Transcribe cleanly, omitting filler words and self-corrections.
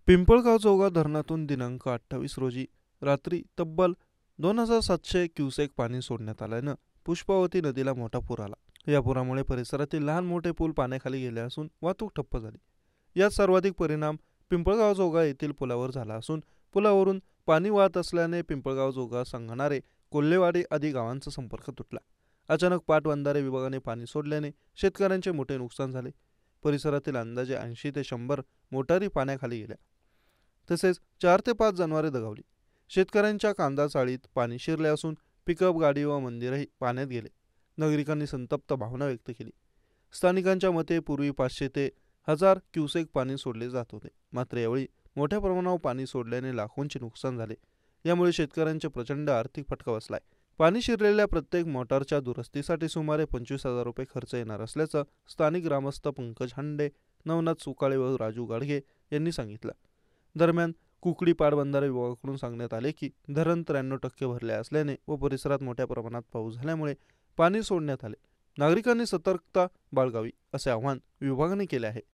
पिंपळगाव जोगा धरणातून दिनांक 28 रोजी रात्री तब्बल 2700 क्युसेक पाणी सोडण्यात आल्यानं पुष्पावती नदीला मोठा पूर आला। या पुरामुळे परिसरातील लहान मोठे पूल पाण्याखाली गेले असून वाहतूक ठप्प झाली। यात सर्वाधिक परिणाम पिंपळगाव जोगा येथील पुलावर झाला असून पुलावरून पाणी वाहत असल्याने पिंपळगाव जोगा संगणारे कोल्हेवाडी आदी गावांचा संपर्क तुटला। अचानक पाटबंधारे विभागाने पाणी सोडल्याने शेतकऱ्यांचे मोठे नुकसान झाले। परिसरातील अंदाजे 80 ते 100 मोटारी पाण्याखाली गेल्या, तसेच 4 ते 5 जनावरे दगावली। शेतकऱ्यांच्या कांदा चाळीत पाणी शिरले असून पिकअप गाडी व मंदिरही पाण्यात गेले। नागरिकांनी संतप्त भावना व्यक्त केली। स्थानिकांच्या मते पूर्वी 500 ते 1000 क्युसेक पाणी सोडले जात होते, मात्र यावेळी मोठ्या प्रमाणावर पाणी सोडल्याने लाखोंचे नुकसान झाले। यामुळे शेतकऱ्यांचे प्रचंड आर्थिक फटका बसलाय। पाणी शिरलेल्या प्रत्येक मोटारच्या दुरुस्तीसाठी सुमारे 25,000 रुपये खर्च येणार असल्याचं स्थानिक ग्रामस्थ पंकज हांडे, नवनाथ सुकाळे व राजू गाडगे यांनी सांगितलं। दरम्यान कुकडी पाटबंधारे विभागाकडून सांगण्यात आले की धरण 93% भरले असल्याने व परिसरात मोठ्या प्रमाणात पाऊस झाल्यामुळे पाणी सोडण्यात आले। नागरिकांनी सतर्कता बाळगावी असे आवाहन विभागाने केले आहे।